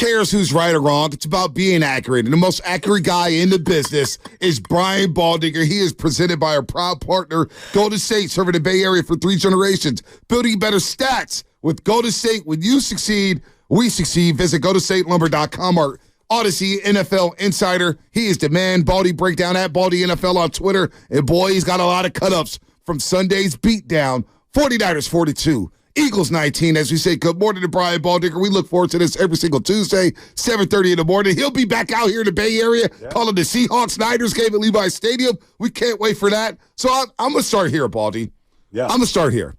cares who's right or wrong? It's about being accurate. And the most accurate guy in the business is Brian Baldinger. He is presented by our proud partner, Golden State, serving the Bay Area for 3 generations. Building better stats with Golden State. When you succeed, we succeed. Visit GoldenStateLumber.com or Odyssey NFL Insider. He is the man. Baldy Breakdown at Baldy NFL on Twitter. And boy, he's got a lot of cut-ups from Sunday's beatdown. 49ers 42. Eagles 19, as we say, good morning to Brian Baldinger. We look forward to this every single Tuesday, 7:30 in the morning. He'll be back out here in the Bay Area calling the Seahawks-Niners game at Levi's Stadium. We can't wait for that. So I'm going to start here, Baldy. Yeah. I'm going to start here.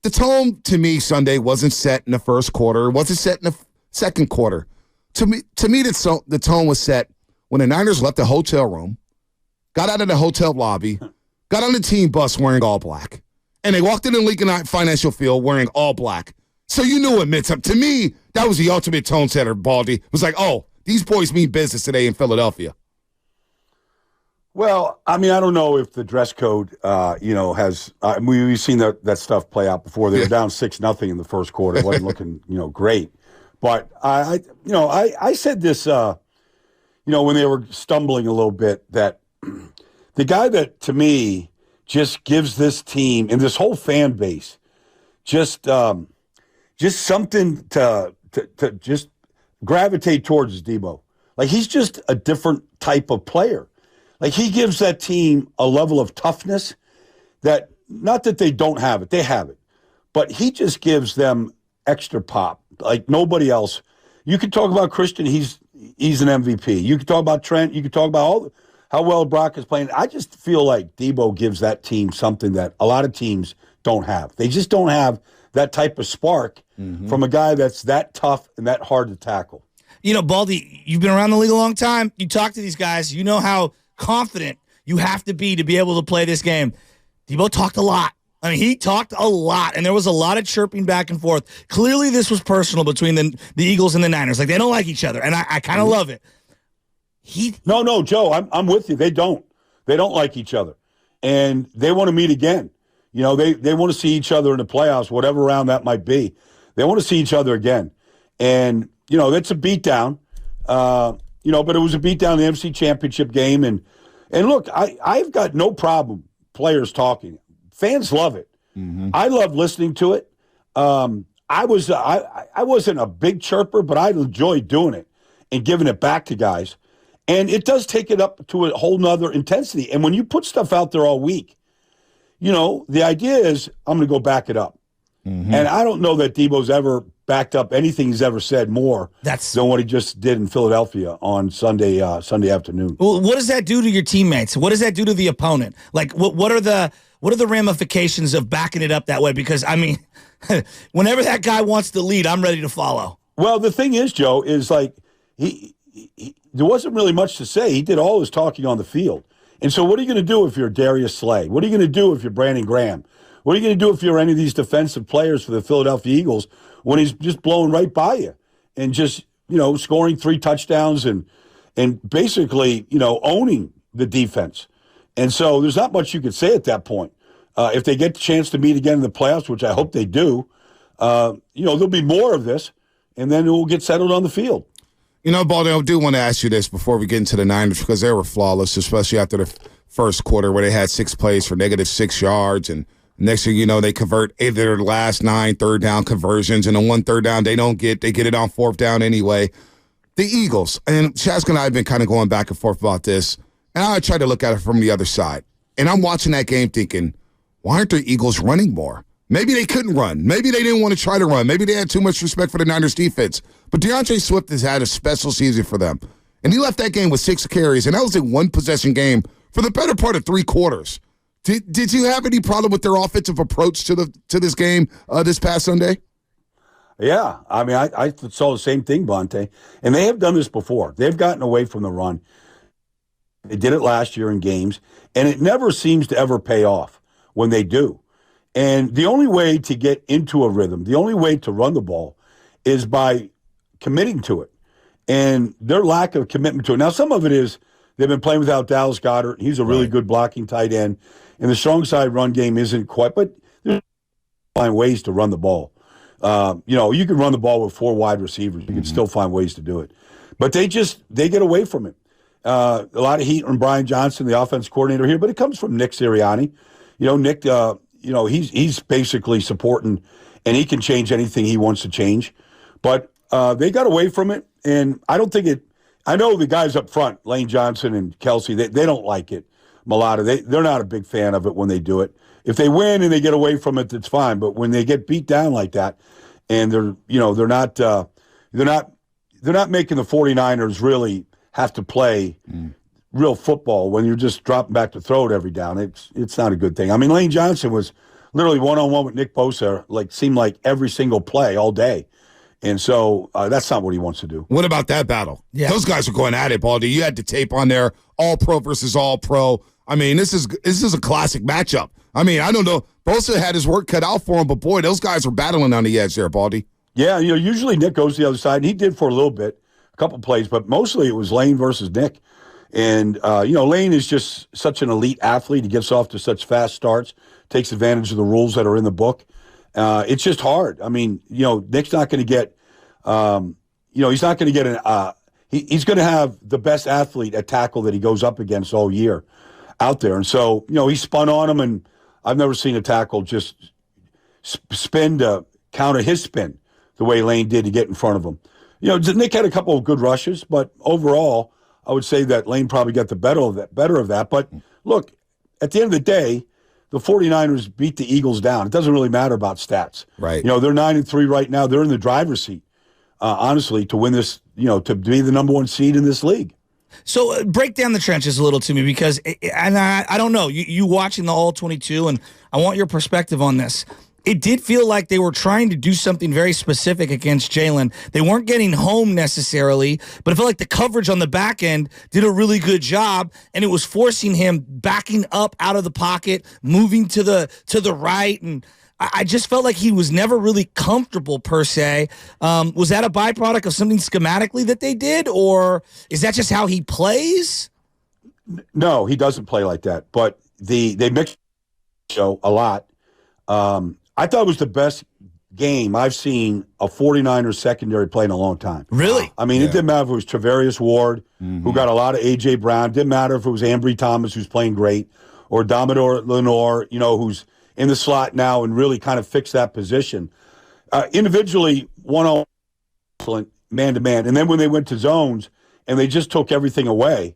The tone, to me, Sunday wasn't set in the first quarter. It wasn't set in the second quarter. To me, the tone was set when the Niners left the hotel room, got out of the hotel lobby, got on the team bus wearing all black. And they walked in the Lincoln Financial Field wearing all black. So you knew it meant something. To me, that was the ultimate tone setter, Baldy. It was like, oh, these boys mean business today in Philadelphia. Well, I mean, I don't know if the dress code, has we've seen that stuff play out before. They were down 6-0 in the first quarter. It wasn't looking, great. But I said this, when they were stumbling a little bit, that the guy that, to me, just gives this team and this whole fan base just something to just gravitate towards is Deebo. Like, he's just a different type of player. Like, he gives that team a level of toughness that, not that they don't have it, they have it, but he just gives them extra pop like nobody else. You could talk about Christian, he's an MVP. You could talk about Trent, you could talk about how well Brock is playing. I just feel like Deebo gives that team something that a lot of teams don't have. They just don't have that type of spark from a guy that's that tough and that hard to tackle. Baldy, you've been around the league a long time. You talk to these guys. You know how confident you have to be able to play this game. Deebo talked a lot. I mean, he talked a lot, and there was a lot of chirping back and forth. Clearly, this was personal between the Eagles and the Niners. Like, they don't like each other, and I kind of love it. No, Joe, I'm with you. They don't like each other, and they want to meet again. They want to see each other in the playoffs, whatever round that might be. They want to see each other again, and that's a beatdown. But it was a beatdown in the NFC Championship game, and look, I've got no problem players talking. Fans love it. I love listening to it. I wasn't a big chirper, but I enjoyed doing it and giving it back to guys. And it does take it up to a whole nother intensity. And when you put stuff out there all week, the idea is I'm going to go back it up. And I don't know that Deebo's ever backed up anything he's ever said more than what he just did in Philadelphia on Sunday afternoon. Well, what does that do to your teammates? What does that do to the opponent? Like, what are the ramifications of backing it up that way? Because, I mean, whenever that guy wants to lead, I'm ready to follow. Well, the thing is, Joe, is like there wasn't really much to say. He did all his talking on the field. And so what are you going to do if you're Darius Slay? What are you going to do if you're Brandon Graham? What are you going to do if you're any of these defensive players for the Philadelphia Eagles when he's just blowing right by you and just, scoring 3 touchdowns and basically, owning the defense? And so there's not much you could say at that point. If they get the chance to meet again in the playoffs, which I hope they do, there'll be more of this, and then it will get settled on the field. Baldy, I do want to ask you this before we get into the Niners, because they were flawless, especially after the first quarter where they had 6 plays for -6 yards, and next thing you know, they convert 8 of their last 9 third-down conversions, and on 1 third down they get it on 4th down anyway. The Eagles, and Chaska and I have been kind of going back and forth about this, and I try to look at it from the other side. And I'm watching that game thinking, why aren't the Eagles running more? Maybe they couldn't run. Maybe they didn't want to try to run. Maybe they had too much respect for the Niners defense. But DeAndre Swift has had a special season for them. And he left that game with 6 carries, and that was a 1-possession game for the better part of 3 quarters. Did you have any problem with their offensive approach to this game this past Sunday? Yeah, I mean, I saw the same thing, Bonte. And they have done this before. They've gotten away from the run. They did it last year in games, and it never seems to ever pay off when they do. And the only way to get into a rhythm, the only way to run the ball is by committing to it. And their lack of commitment to it. Now, some of it is they've been playing without Dallas Goedert. He's a really good blocking tight end. And the strong side run game isn't quite, but there's ways to run the ball. You can run the ball with 4 wide receivers. You can still find ways to do it. But they get away from it. A lot of heat on Brian Johnson, the offense coordinator here, but it comes from Nick Sirianni. Nick, he's basically supporting, and he can change anything he wants to change. But they got away from it, and I don't think it. I know the guys up front, Lane Johnson and Kelsey, they don't like it. Mulata, they're not a big fan of it when they do it. If they win and they get away from it, that's fine. But when they get beat down like that, and they're not making the 49ers really have to play real football when you're just dropping back to throw it every down. It's not a good thing. I mean, Lane Johnson was literally one-on-one with Nick Bosa, seemed like every single play all day. And so that's not what he wants to do. What about that battle? Yeah. Those guys were going at it, Baldy. You had the tape on there, all-pro versus all-pro. I mean, this is a classic matchup. I mean, I don't know. Bosa had his work cut out for him, but, boy, those guys were battling on the edge there, Baldy. Yeah, usually Nick goes to the other side, and he did for a little bit, a couple plays, but mostly it was Lane versus Nick. And, Lane is just such an elite athlete. He gets off to such fast starts, takes advantage of the rules that are in the book. It's just hard. I mean, Nick's not going to get, he's not going to get he's going to have the best athlete at tackle that he goes up against all year out there. And so, he spun on him, and I've never seen a tackle just spin to counter his spin the way Lane did to get in front of him. Nick had a couple of good rushes, but overall, I would say that Lane probably got the better of that. But look, at the end of the day, the 49ers beat the Eagles down. It doesn't really matter about stats. Right. They're 9-3 right now. They're in the driver's seat, honestly, to win this, to be the number 1 seed in this league. So break down the trenches a little to me, because and I don't know, you watching the All-22, and I want your perspective on this. It did feel like they were trying to do something very specific against Jalen. They weren't getting home necessarily, but I felt like the coverage on the back end did a really good job, and it was forcing him backing up out of the pocket, moving to the right, and I just felt like he was never really comfortable per se. Was that a byproduct of something schematically that they did, or is that just how he plays? No, he doesn't play like that, but they mix a lot. I thought it was the best game I've seen a 49ers secondary play in a long time. Really? I mean, It didn't matter if it was Travarius Ward, who got a lot of A.J. Brown. It didn't matter if it was Ambry Thomas, who's playing great, or Domador Lenore, who's in the slot now and really kind of fixed that position. Individually, one-on-one, excellent, man-to-man. And then when they went to zones and they just took everything away,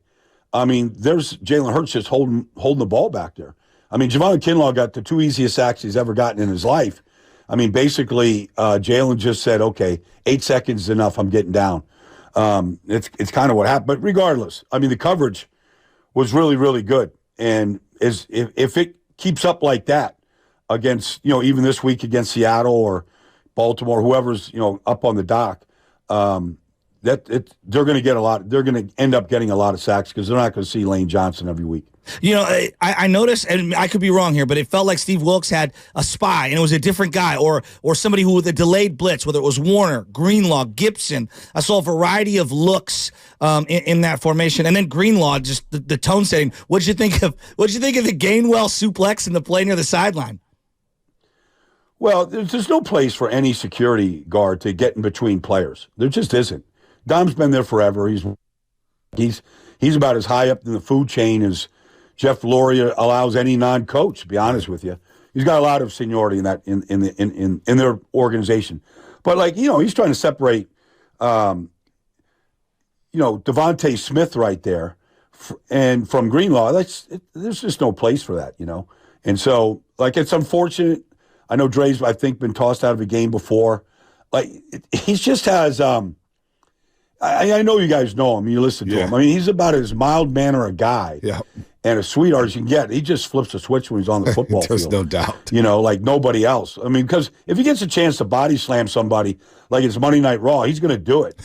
I mean, there's Jalen Hurts just holding the ball back there. I mean, Javon Kinlaw got the 2 easiest sacks he's ever gotten in his life. I mean, basically, Jalen just said, okay, 8 seconds is enough, I'm getting down. It's kind of what happened. But regardless, I mean, the coverage was really, really good. And if it keeps up like that against, even this week against Seattle or Baltimore, whoever's, up on the dock, they're going to get a lot. They're going to end up getting a lot of sacks because they're not going to see Lane Johnson every week. I noticed, and I could be wrong here, but it felt like Steve Wilkes had a spy, and it was a different guy, or somebody who with a delayed blitz, whether it was Warner, Greenlaw, Gibson. I saw a variety of looks in that formation, and then Greenlaw, just the tone setting. What'd you think of the Gainwell suplex and the play near the sideline? Well, there's no place for any security guard to get in between players. There just isn't. Dom's been there forever. He's about as high up in the food chain as Jeff Lurie allows any non-coach, to be honest with you. He's got a lot of seniority in that in their organization. But he's trying to separate Devontae Smith right there and from Greenlaw. There's just no place for that, And so it's unfortunate. I know Dre's, I think, been tossed out of a game before. He just has I know you guys know him. You listen to him. I mean, he's about as mild manner a guy and a sweetheart as you can get. He just flips a switch when he's on the football There's field. no doubt. Like nobody else. I mean, because if he gets a chance to body slam somebody like it's Monday Night Raw, he's going to do it.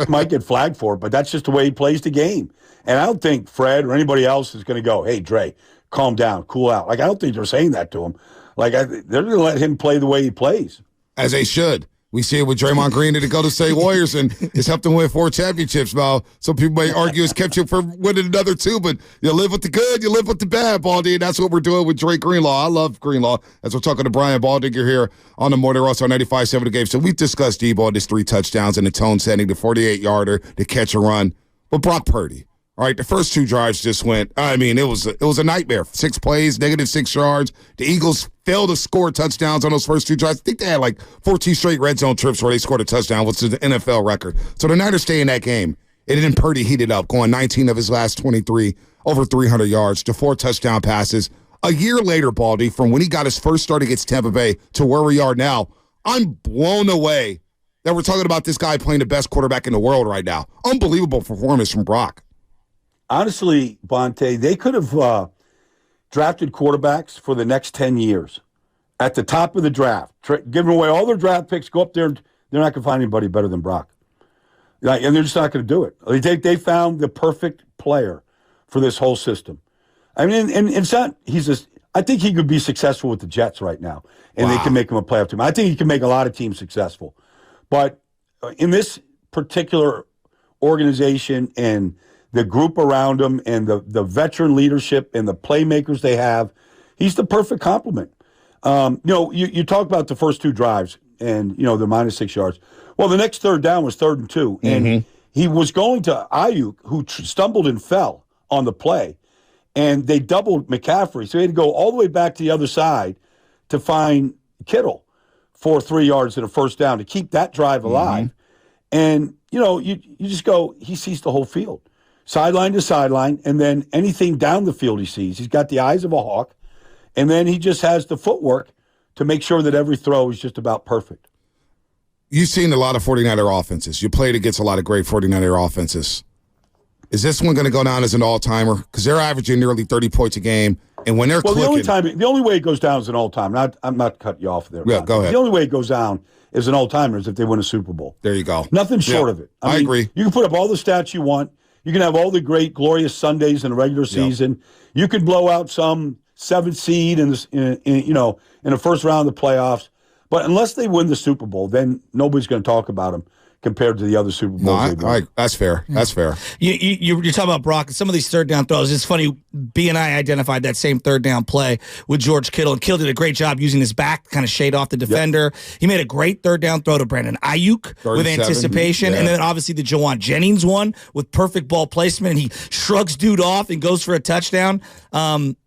Might get flagged for it, but that's just the way he plays the game. And I don't think Fred or anybody else is going to go, hey, Dre, calm down, cool out. I don't think they're saying that to him. They're going to let him play the way he plays. As they should. We see it with Draymond Green and the Golden State Warriors, and it's helped them win 4 championships. Now, some people may argue it's kept you from winning another 2, but you live with the good, you live with the bad, Baldy, and that's what we're doing with Drake Greenlaw. I love Greenlaw. As we're talking to Brian Baldinger here on the Morning Roast on 95.7 The Game. So we've discussed Deebo and his 3 touchdowns and the tone setting, the 48-yarder, the catch and run. But Brock Purdy, all right, the first 2 drives just went, I mean, it was a nightmare. 6 plays, -6 yards. The Eagles failed to score touchdowns on those first 2 drives. I think they had like 14 straight red zone trips where they scored a touchdown, which is the NFL record. So the Niners stay in that game. And then Purdy heated up, going 19 of his last 23, over 300 yards to 4 touchdown passes. A year later, Baldy, from when he got his first start against Tampa Bay to where we are now, I'm blown away that we're talking about this guy playing the best quarterback in the world right now. Unbelievable performance from Brock. Honestly, Bonte, they could have drafted quarterbacks for the next 10 years at the top of the draft, giving away all their draft picks, go up there, and they're not going to find anybody better than Brock. And they're just not going to do it. They found the perfect player for this whole system. I mean, and it's not, I think he could be successful with the Jets right now, and they can make him a playoff team. I think he can make a lot of teams successful. But in this particular organization and the group around him and the veteran leadership and the playmakers they have, he's the perfect complement. You talk about the first 2 drives and, they're -6 yards. Well, the next third down was 3rd and 2. And he was going to Ayuk, who stumbled and fell on the play. And they doubled McCaffrey. So he had to go all the way back to the other side to find Kittle for 3 yards and a first down to keep that drive alive. And, you just go, he sees the whole field. Sideline to sideline, and then anything down the field he sees. He's got the eyes of a hawk, and then he just has the footwork to make sure that every throw is just about perfect. You've seen a lot of 49er offenses. You played against a lot of great 49er offenses. Is this one going to go down as an all-timer? Because they're averaging nearly 30 points a game, and when they're clicking... The only way it goes down is an all-timer. I'm not cutting you off there. Yeah, go ahead. The only way it goes down is an all-timer is if they win a Super Bowl. There you go. Nothing short of it. I mean, agree. You can put up all the stats you want. You can have all the great, glorious Sundays in the regular season. You could blow out some 7th seed in the first round of the playoffs. But unless they win the Super Bowl, then nobody's going to talk about them compared to the other Super Bowls. That's fair. That's fair. You're talking about Brock and some of these 3rd down throws. It's funny, B and I identified that same 3rd down play with George Kittle, and Kittle did a great job using his back to kind of shade off the defender. Yep. He made a great 3rd down throw to Brandon Ayuk with anticipation, and then obviously the Jawan Jennings one with perfect ball placement, and he shrugs dude off and goes for a touchdown.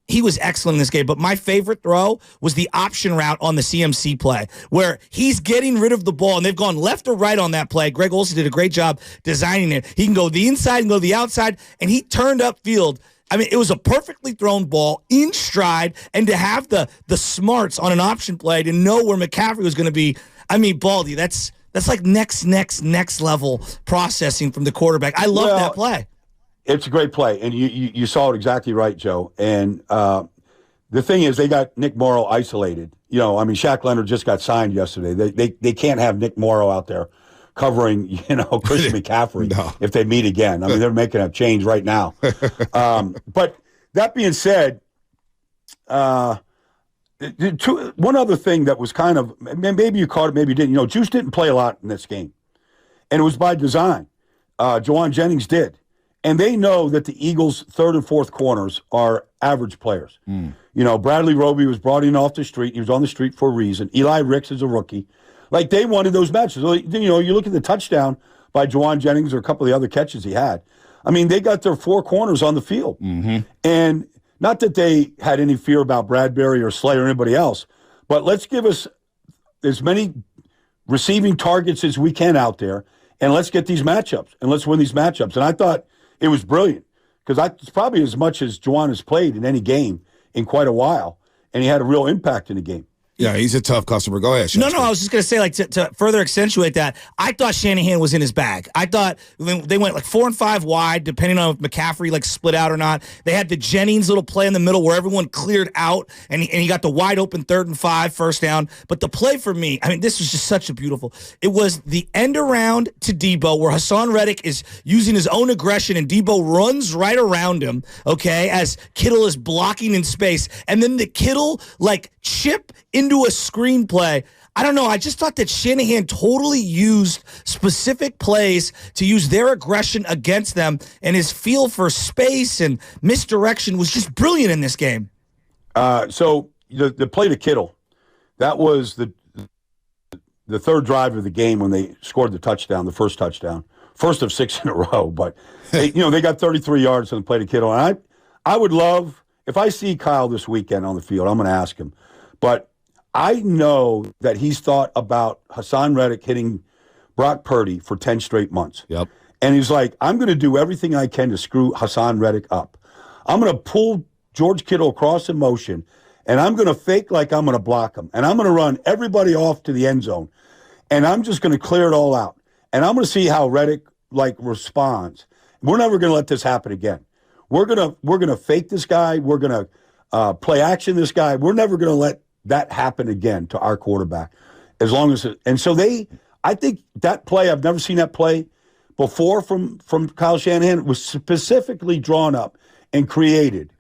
He was excellent in this game, but my favorite throw was the option route on the CMC play where he's getting rid of the ball, and they've gone left or right on that play. Greg Olsen did a great job designing it. He can go the inside and go the outside, and he turned upfield. I mean, it was a perfectly thrown ball in stride, and to have the smarts on an option play to know where McCaffrey was going to be, I mean, Baldy, that's like next level processing from the quarterback. I love that play. It's a great play, and you saw it exactly right, Joe. And the thing is, they got Nick Morrow isolated. Shaq Leonard just got signed yesterday. They can't have Nick Morrow out there covering, Christian McCaffrey if they meet again. I mean, they're making a change right now. But that being said, one other thing that was kind of, maybe you caught it, maybe you didn't. Juice didn't play a lot in this game, and it was by design. Jawan Jennings did. And they know that the Eagles' 3rd and 4th corners are average players. Bradley Roby was brought in off the street. He was on the street for a reason. Eli Ricks is a rookie. Like, they wanted those matches. You look at the touchdown by Jawan Jennings or a couple of the other catches he had. I mean, they got their 4 corners on the field. And not that they had any fear about Bradbury or Slay or anybody else, but let's give us as many receiving targets as we can out there, and let's get these matchups, and let's win these matchups. And I thought it was brilliant because it's probably as much as Juwan has played in any game in quite a while, and he had a real impact in the game. Yeah, he's a tough customer. Go ahead, No, I was just going to say, like, to further accentuate that, I thought Shanahan was in his bag. I thought they went like 4 and 5 wide, depending on if McCaffrey like split out or not. They had the Jennings little play in the middle where everyone cleared out, and he got the wide open 3rd and 5 first down. But the play for me, I mean, this was just such a beautiful. It was the end around to Deebo where Hassan Reddick is using his own aggression, and Deebo runs right around him, okay, as Kittle is blocking in space. And then the Kittle, like, chip into a screenplay. I don't know. I just thought that Shanahan totally used specific plays to use their aggression against them, and his feel for space and misdirection was just brilliant in this game. So the play to Kittle, that was the third drive of the game when they scored the touchdown, the first touchdown, first of 6 in a row. But they got 33 yards on the play to Kittle, and I would love if I see Kyle this weekend on the field, I'm going to ask him, but I know that he's thought about Hassan Reddick hitting Brock Purdy for 10 straight months. Yep. And he's like, I'm going to do everything I can to screw Hassan Reddick up. I'm going to pull George Kittle across in motion, and I'm going to fake like I'm going to block him. And I'm going to run everybody off to the end zone. And I'm just going to clear it all out. And I'm going to see how Reddick, responds. We're never going to let this happen again. We're gonna fake this guy. We're going to play action this guy. We're never going to let that happen again to our quarterback, as long as I think that play, I've never seen that play before from Kyle Shanahan. It was specifically drawn up and created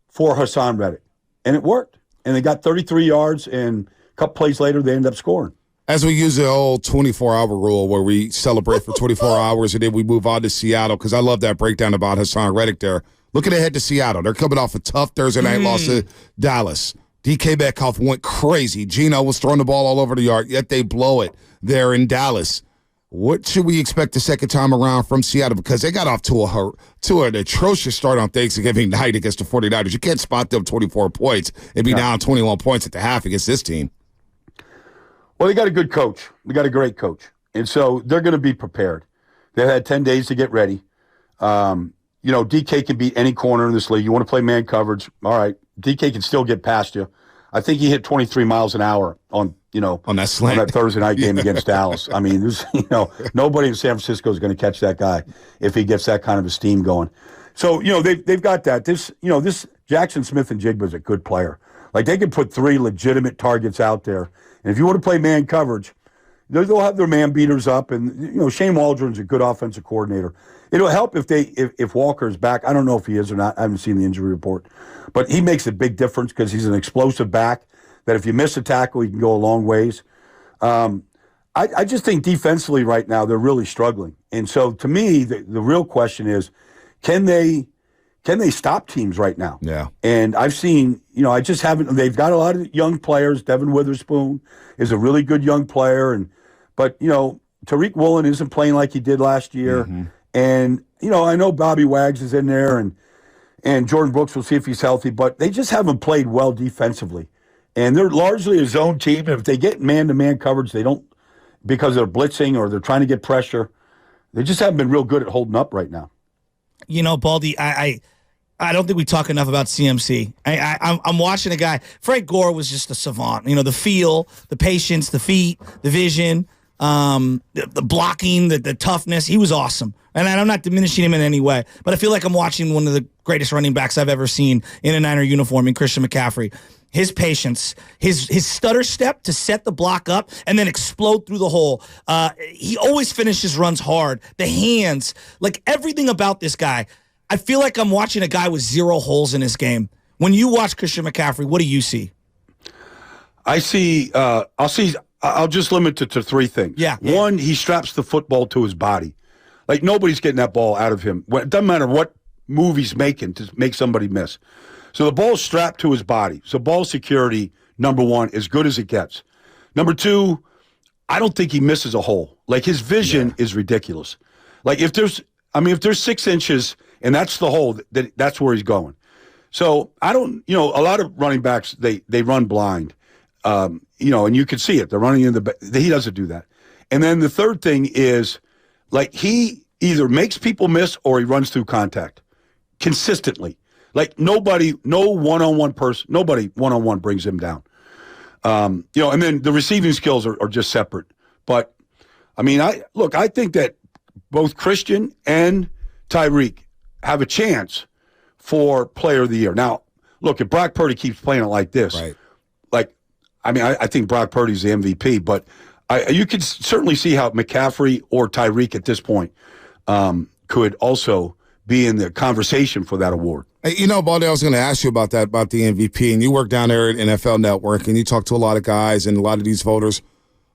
for Hassan Reddick, and it worked. And they got 33 yards, and a couple plays later, they ended up scoring. As we use the old 24-hour rule where we celebrate for 24 hours and then we move on to Seattle, because I love that breakdown about Hassan Reddick there. Looking ahead to Seattle. They're coming off a tough Thursday night loss to Dallas. DK Metcalf went crazy. Geno was throwing the ball all over the yard, yet they blow it there in Dallas. What should we expect the second time around from Seattle? Because they got off to an atrocious start on Thanksgiving night against the 49ers. You can't spot them 24 points and be down 21 points at the half against this team. Well, they got a good coach. They got a great coach. And so they're going to be prepared. They've had 10 days to get ready. DK can beat any corner in this league. You want to play man coverage, all right. DK can still get past you. I think he hit 23 miles an hour on that slant. on that Thursday night game against Dallas. I mean, there's, nobody in San Francisco is going to catch that guy if he gets that kind of a steam going. So, they've got that. This Jackson Smith and Jigba is a good player. Like, they could put 3 legitimate targets out there. And if you want to play man coverage, they'll have their man beaters up. And, Shane Waldron's a good offensive coordinator. It'll help if Walker's back. I don't know if he is or not. I haven't seen the injury report. But he makes a big difference because he's an explosive back that if you miss a tackle, he can go a long ways. I just think defensively right now they're really struggling. And so to me, the real question is, can they stop teams right now? Yeah. And I've seen, I just haven't. They've got a lot of young players. Devin Witherspoon is a really good young player. But Tariq Woolen isn't playing like he did last year. Mm-hmm. And, I know Bobby Wags is in there and Jordan Brooks, will see if he's healthy, but they just haven't played well defensively. And they're largely a zone team. And if they get man-to-man coverage, they don't, because they're blitzing or they're trying to get pressure, they just haven't been real good at holding up right now. Baldy, I don't think we talk enough about CMC. I'm watching a guy. Frank Gore was just a savant. The feel, the patience, the feet, the vision, the blocking, the toughness. He was awesome. And I'm not diminishing him in any way, but I feel like I'm watching one of the greatest running backs I've ever seen in a Niner uniform in Christian McCaffrey. His patience, his stutter step to set the block up and then explode through the hole. He always finishes runs hard. The hands, like everything about this guy. I feel like I'm watching a guy with 0 holes in his game. When you watch Christian McCaffrey, what do you see? I see. I'll just limit it to 3 things. Yeah. One, he straps the football to his body. Like, nobody's getting that ball out of him. It doesn't matter what move he's making to make somebody miss. So the ball's strapped to his body. So ball security, number 1, as good as it gets. Number 2, I don't think he misses a hole. Like, his vision is ridiculous. Like, if there's 6 inches and that's the hole, that's where he's going. So I don't, a lot of running backs, they run blind, and you can see it. They're running in he doesn't do that. And then the third thing is, like, he either makes people miss or he runs through contact consistently. Like, no one-on-one brings him down. And then the receiving skills are just separate. But, I think that both Christian and Tyreek have a chance for Player of the Year. Now, look, if Brock Purdy keeps playing it like this, right. I think Brock Purdy's the MVP, but you could certainly see how McCaffrey or Tyreek at this point could also be in the conversation for that award. Hey, you know, Baldy, I was going to ask you about that, about the MVP, and you work down there at NFL Network, and you talk to a lot of guys and a lot of these voters.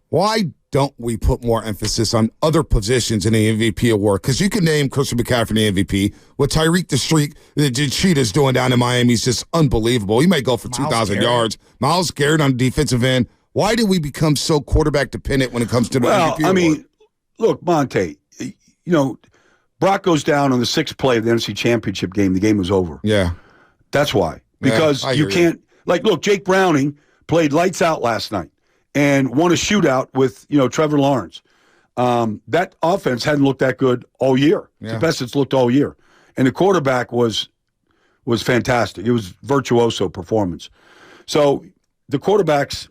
Why don't we put more emphasis on other positions in the MVP award? Because you can name Christian McCaffrey the MVP. What Tyreek the Cheetah's doing down in Miami is just unbelievable. He may go for 2,000 yards. Myles Garrett on the defensive end. Why did we become so quarterback dependent when it comes to the MVP award? I mean, look, Monte, you know, Brock goes down on the 6th play of the NFC Championship game. The game was over. Yeah. That's why. Because you can't – like, look, Jake Browning played lights out last night and won a shootout with, you know, Trevor Lawrence. That offense hadn't looked that good all year. It's the best it's looked all year. And the quarterback was fantastic. It was virtuoso performance. So the quarterbacks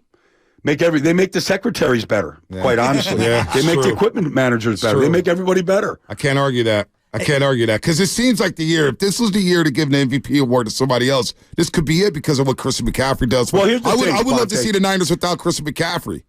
make the secretaries better, quite honestly. They make the equipment managers better. They make everybody better. I can't argue that. Because it seems like the year, if this was the year to give an MVP award to somebody else, this could be it because of what Christian McCaffrey does. Well, here's the thing, I would love to see the Niners without Christian McCaffrey.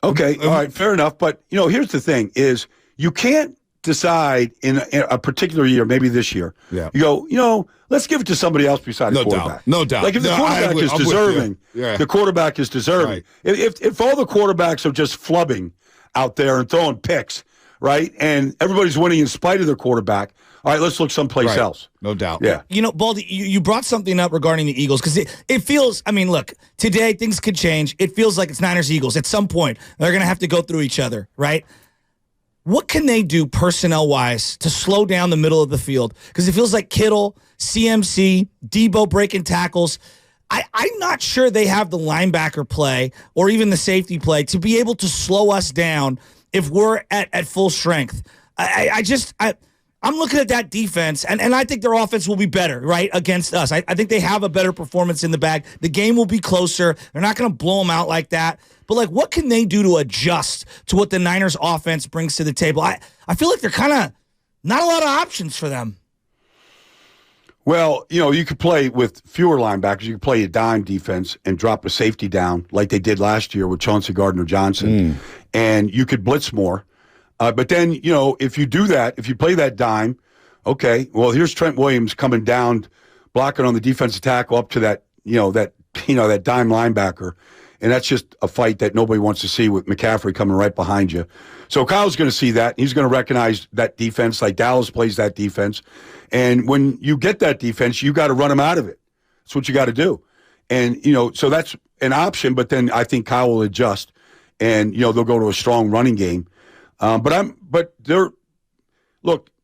Okay, all right, fair enough. But, you know, here's the thing is you can't decide in a particular year, maybe this year, you go, you know, let's give it to somebody else besides the quarterback. No doubt. Like if the quarterback is deserving, the quarterback is deserving. Right. If all the quarterbacks are just flubbing out there and throwing picks, right, and everybody's winning in spite of their quarterback, all right, let's look someplace else. No doubt. Yeah. You know, Baldy, you brought something up regarding the Eagles because it feels, I mean, look, today things could change. It feels like it's Niners-Eagles. At some point, they're going to have to go through each other, right? What can they do personnel-wise to slow down the middle of the field? Because it feels like Kittle, CMC, Deebo breaking tackles. I'm not sure they have the linebacker play or even the safety play to be able to slow us down if we're at full strength. I'm looking at that defense, and I think their offense will be better, right, against us. I think they have a better performance in the bag. The game will be closer. They're not going to blow them out like that. But, like, what can they do to adjust to what the Niners offense brings to the table? I feel like they're kind of not a lot of options for them. Well, you know, you could play with fewer linebackers. You could play a dime defense and drop a safety down like they did last year with Chauncey Gardner-Johnson. And you could blitz more. But then, you know, if you do that, if you play that dime, okay, well, here's Trent Williams coming down, blocking on the defensive tackle up to that dime linebacker. And that's just a fight that nobody wants to see with McCaffrey coming right behind you. So Kyle's going to see that. He's going to recognize that defense like Dallas plays that defense. And when you get that defense, you got to run them out of it. That's what you got to do. And, you know, so that's an option. But then I think Kyle will adjust and, you know, they'll go to a strong running game. But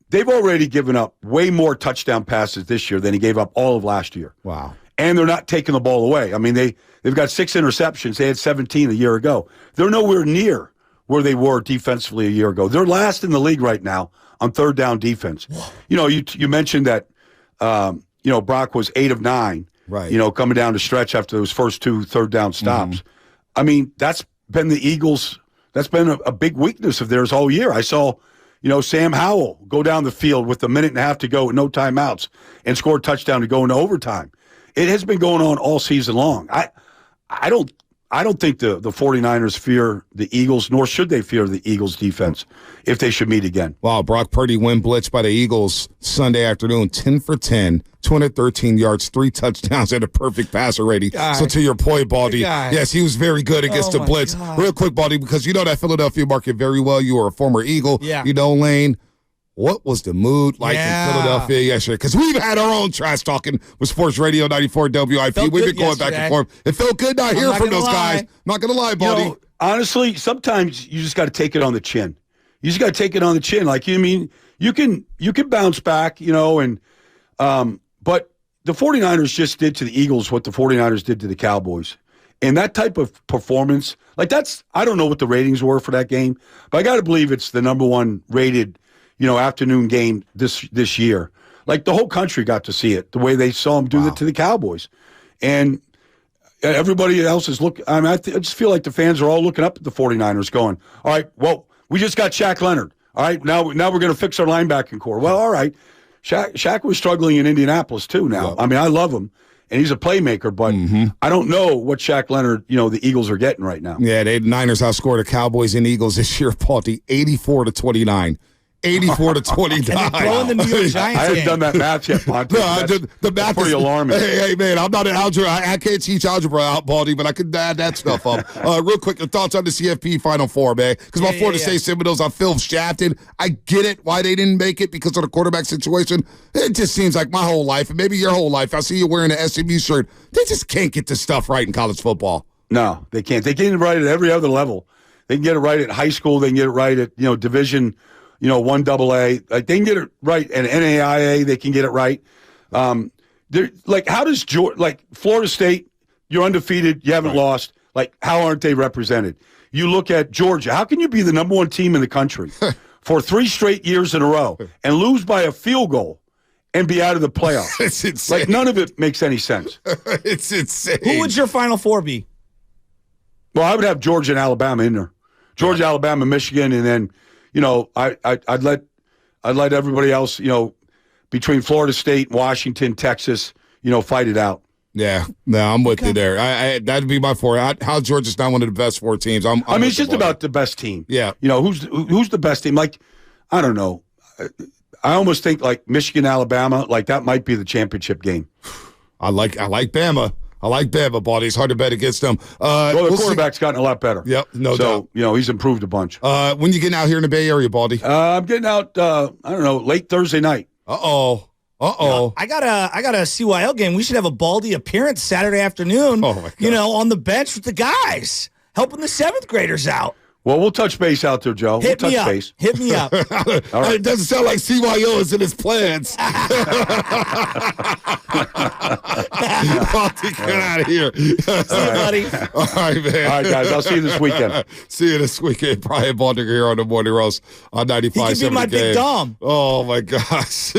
they've already given up way more touchdown passes this year than he gave up all of last year. Wow. And they're not taking the ball away. I mean, they've got 6 interceptions. They had 17 a year ago. They're nowhere near where they were defensively a year ago. They're last in the league right now on third down defense. Whoa. You know, you mentioned that, you know, Brock was 8 of 9, right? You know, coming down the stretch after those first 2 third down stops. I mean, that's been the Eagles' that's been a big weakness of theirs all year. I saw, you know, Sam Howell go down the field with a minute and a half to go with no timeouts and score a touchdown to go into overtime. It has been going on all season long. I don't think the 49ers fear the Eagles, nor should they fear the Eagles defense if they should meet again. Wow, Brock Purdy win blitz by the Eagles Sunday afternoon, 10 for 10, 213 yards, 3 touchdowns, and a perfect passer rating. So to your point, Baldy, yes, he was very good against the blitz. God. Real quick, Baldy, because you know that Philadelphia market very well. You were a former Eagle. Yeah. You know Lane. What was the mood like in Philadelphia yesterday? Because we've had our own trash talking with Sports Radio 94 WIP. We've been going back and forth. It felt good not hearing from those guys. I'm not going to lie, Baldy. You know, honestly, sometimes you just got to take it on the chin. You just got to take it on the chin. Like, you mean, you can bounce back, you know, and but the 49ers just did to the Eagles what the 49ers did to the Cowboys. And that type of performance, like I don't know what the ratings were for that game, but I got to believe it's the number 1 rated, you know, afternoon game this year. Like the whole country got to see it, the way they saw him do that to the Cowboys. And everybody else is looking. I mean, I just feel like the fans are all looking up at the 49ers going, all right, well, we just got Shaq Leonard. All right, now we're going to fix our linebacking core. Well, all right. Shaq was struggling in Indianapolis too now. I mean, I love him. And he's a playmaker, but I don't know what Shaq Leonard, you know, the Eagles are getting right now. Yeah, the Niners outscored the Cowboys and Eagles this year, Paul, 84-29. 84-29. Throwing the New York Giants I haven't game. done that math yet, Monty. No, the math pretty is alarming. Hey, man, I'm not an algebra. I can't teach algebra out, Baldy, but I can add that stuff up. Real quick, your thoughts on the CFP Final Four, man? Because my Florida State Seminoles, I feel shafted. I get it why they didn't make it because of the quarterback situation. It just seems like my whole life, and maybe your whole life, I see you wearing an SMU shirt. They just can't get this stuff right in college football. No, they can't. They get it right at every other level. They can get it right at high school. They can get it right at Division, 1AA. Like they can get it right at NAIA. They can get it right. How does Florida State? You're undefeated. You haven't lost. Like, how aren't they represented? You look at Georgia. How can you be the number one team in the country for 3 straight years in a row and lose by a field goal and be out of the playoffs? It's insane. Like, none of it makes any sense. It's insane. Who would your Final Four be? Well, I would have Georgia and Alabama in there. Georgia, Alabama, Michigan, and then, I'd let everybody else, between Florida State, Washington, Texas, fight it out. Yeah, no, I'm with you there. That'd be my 4. How Georgia's not one of the best 4 teams. It's just about the best team. Yeah. Who's the best team? Like, I don't know. I almost think like Michigan, Alabama, like that might be the championship game. I like Bama. I like Bama, Baldy. It's hard to bet against them. The quarterback's gotten a lot better. Yep, no doubt. So, he's improved a bunch. When you getting out here in the Bay Area, Baldy? I'm getting out, late Thursday night. Uh-oh. I got a CYL game. We should have a Baldy appearance Saturday afternoon. Oh, my God. On the bench with the guys, helping the 7th graders out. Well, we'll touch base out there, Joe. Hit we'll me touch up. base. Hit me up. All right. It doesn't sound like CYO is in his plans. Baldy, get out of here. See you, buddy. All right, man. All right, guys. I'll see you this weekend. See you this weekend. Brian Baldinger here on the Morning Roast on 95.7 He could be my big Dom. Oh, my gosh.